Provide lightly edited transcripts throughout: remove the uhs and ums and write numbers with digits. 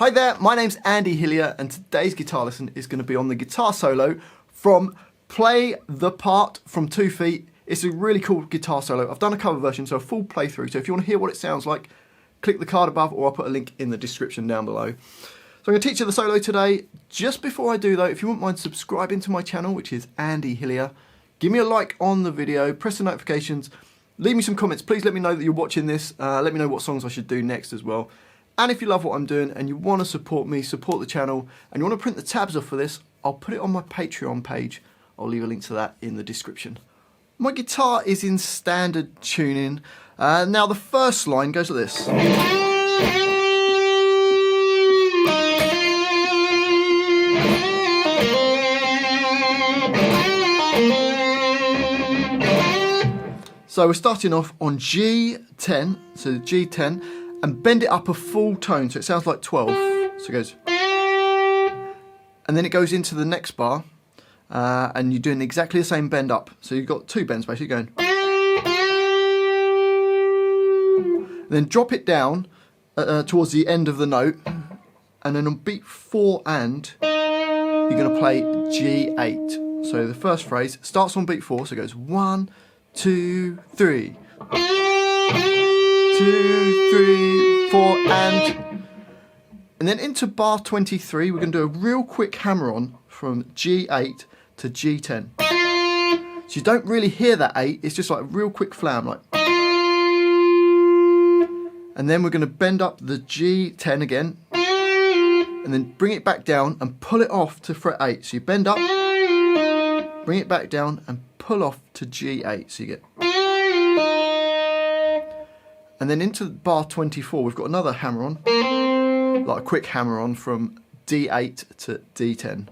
Hi there, my name's Andy Hillier and today's guitar lesson is going to be on the guitar solo from Play the Part from 2 Feet. It's a really cool guitar solo. I've done a cover version, so a full playthrough. So if you want to hear what it sounds like, click the card above or I'll put a link in the description down below. So I'm going to teach you the solo today. Just before I do though, if you wouldn't mind subscribing to my channel, which is Andy Hillier, give me a like on the video, press the notifications, leave me some comments. Please let me know that you're watching this. Let me know what songs I should do next as well. And if you love what I'm doing and you want to support me, support the channel, and you want to print the tabs off for this, I'll put it on my Patreon page. I'll leave a link to that in the description. My guitar is in standard tuning. Now the first line goes like this. So we're starting off on G10, so G10, and bend it up a full tone, so it sounds like 12. So it goes, and then it goes into the next bar, and you're doing exactly the same bend up. So you've got two bends basically going. Then drop it down towards the end of the note, and then on beat 4 and, you're going to play G8. So the first phrase starts on beat 4, so it goes 1, 2, 3. 2, 3, 4, and then into bar 23, we're going to do a real quick hammer on from G8 to G10. So you don't really hear that 8, it's just like a real quick flam, like. And then we're going to bend up the G10 again, and then bring it back down and pull it off to fret 8. So you bend up, bring it back down, and pull off to G8. So you get. And then into bar 24, we've got another hammer on, like a quick hammer on from D8 to D10.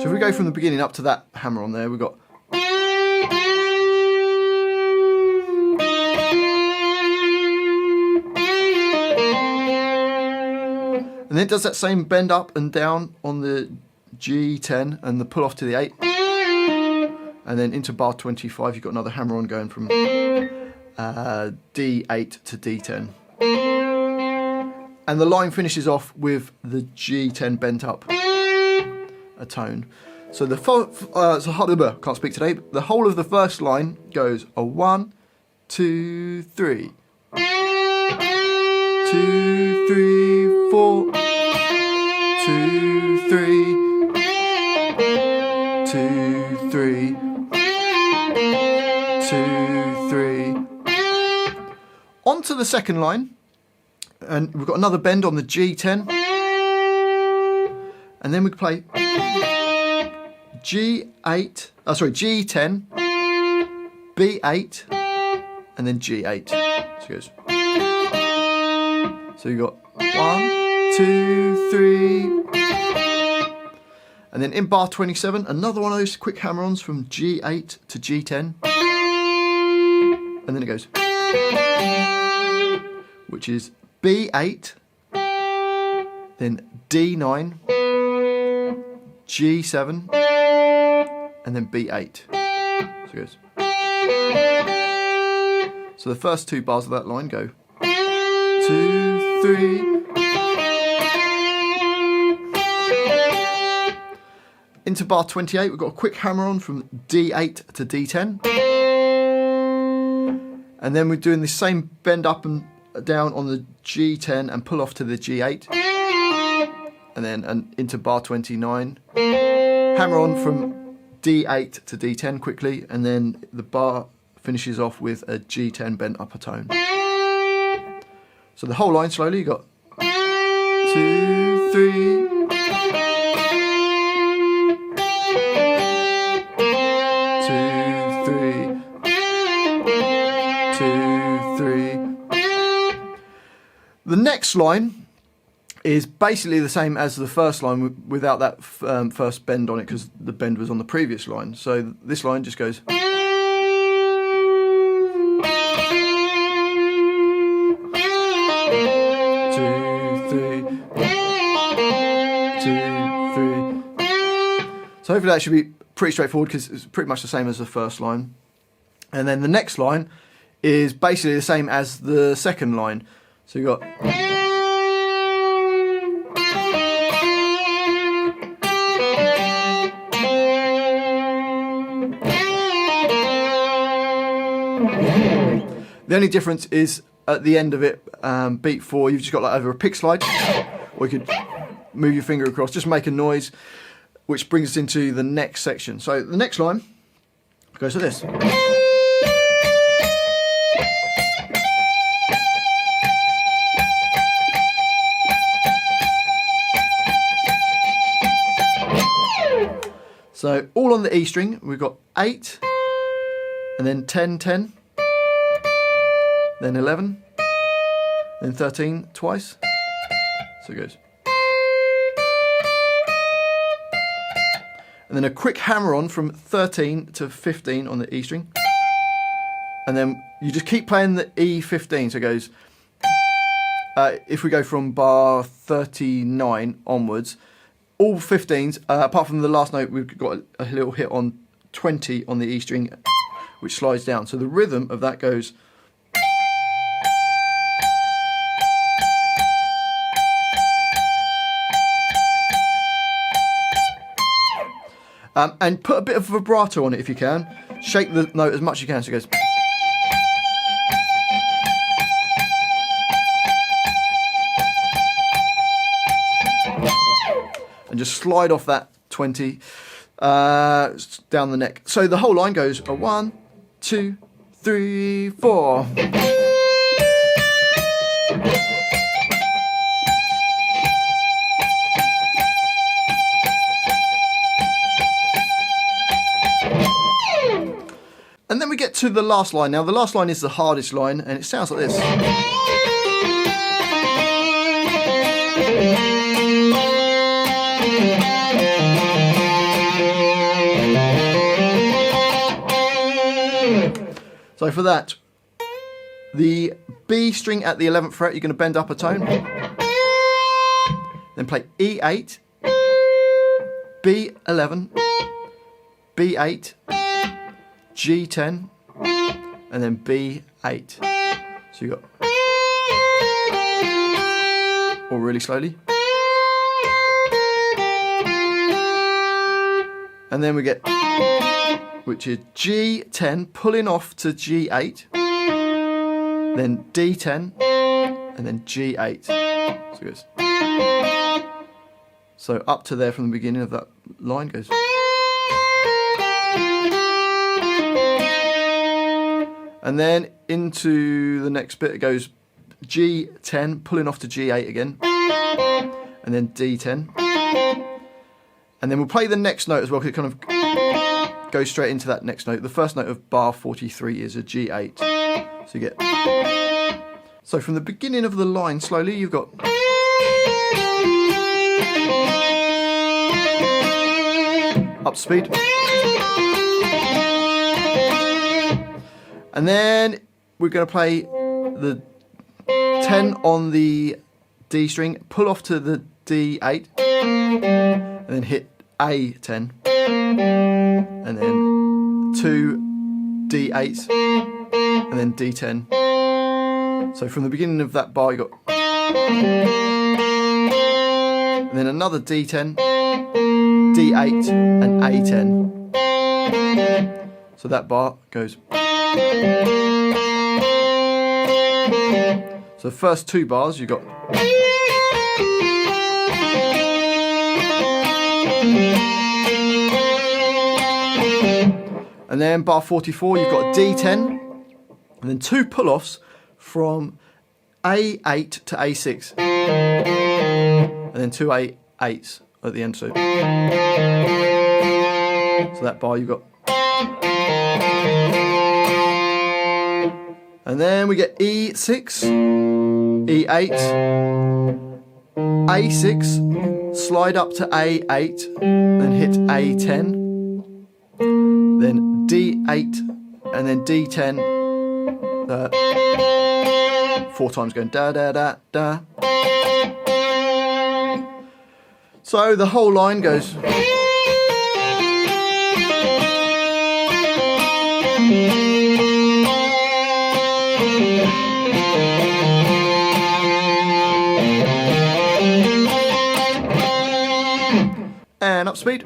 So if we go from the beginning up to that hammer on there, we've got. And then it does that same bend up and down on the G10 and the pull off to the 8. And then into bar 25, you've got another hammer on going from D8 to D10. And the line finishes off with the G10 bent up a tone. So the can't speak today. But the whole of the first line goes a 1, 2, 3. 2, 3, 4. 2, 3. 2, 3. 2, 3. On to the second line, and we've got another bend on the G10, and then we play G10, B8, and then G8. So it goes. So you've got 1, 2, 3, and then in bar 27, another one of those quick hammer-ons from G8 to G10, and then it goes, which is B8, then D9, G7, and then B8. So it goes. So the first two bars of that line go 2, 3. Into bar 28, we've got a quick hammer on from D8 to D10. And then we're doing the same bend up and down on the G10 and pull off to the G8. And then into bar 29. Hammer on from D8 to D10 quickly, and then the bar finishes off with a G10 bent upper tone. So the whole line slowly, you got 2, 3. 2, 3. The next line is basically the same as the first line without that first bend on it, because the bend was on the previous line. So this line just goes. 2, 3. 2, 3. So hopefully that should be pretty straightforward, because it's pretty much the same as the first line. And then the next line is basically the same as the second line. So you've got. The only difference is at the end of it, beat 4, you've just got like either a pick slide, or you could move your finger across, just make a noise, which brings us into the next section. So the next line goes like this. So all on the E string, we've got 8, and then 10, 10, then 11, then 13 twice. So it goes. And then a quick hammer on from 13 to 15 on the E string. And then you just keep playing the E15, so it goes, if we go from bar 39 onwards, all 15s, apart from the last note, we've got a little hit on 20 on the E string, which slides down. So the rhythm of that goes. And put a bit of vibrato on it if you can. Shake the note as much as you can, so it goes. And just slide off that 20 down the neck. So the whole line goes 1, 2, 3, 4. And then we get to the last line. Now the last line is the hardest line, and it sounds like this. So for that, the B string at the 11th fret, you're going to bend up a tone, then play E8, B11, B8, G10, and then B8. So you got, or really slowly. And then we get, which is G10, pulling off to G8, then D10, and then G8. So it goes. So up to there from the beginning of that line goes. And then into the next bit it goes G10, pulling off to G8 again, and then D10. And then we'll play the next note as well, because it kind of goes straight into that next note. The first note of bar 43 is a G8. So you get. So from the beginning of the line, slowly, you've got. Up speed. And then we're going to play the 10 on the D string, pull off to the D8, and then hit A10, and then 2 D8s, and then D10. So from the beginning of that bar you got, and then another D10, D8, and A10. So that bar goes. So the first 2 bars you got. And then bar 44 you've got a D10, and then 2 pull-offs from A8 to A6, and then 2 A8s at the end too. So that bar you've got. And then we get E6, E8, A6, slide up to A8, then hit A10, then D8, and then D10, 4 times going da da da da. So the whole line goes. And up speed.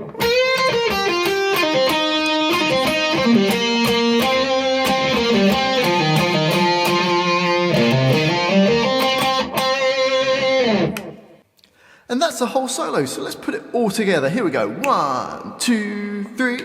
And that's the whole solo, so let's put it all together. Here we go. 1, 2, 3.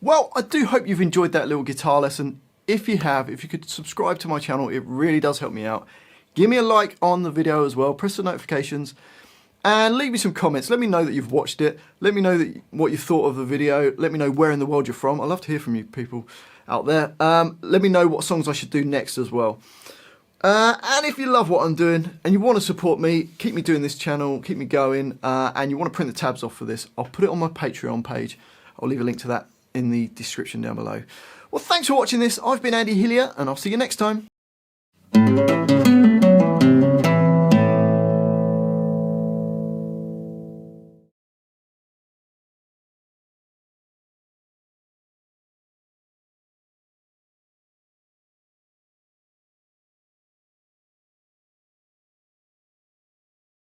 Well, I do hope you've enjoyed that little guitar lesson. If you have, if you could subscribe to my channel, it really does help me out. Give me a like on the video as well, press the notifications, and leave me some comments. Let me know that you've watched it. Let me know what you thought of the video. Let me know where in the world you're from. I'd love to hear from you people out there. Let me know what songs I should do next as well. And if you love what I'm doing and you want to support me, keep me doing this channel, keep me going, and you want to print the tabs off for this, I'll put it on my Patreon page. I'll leave a link to that in the description down below. Well, thanks for watching this. I've been Andy Hillier, and I'll see you next time.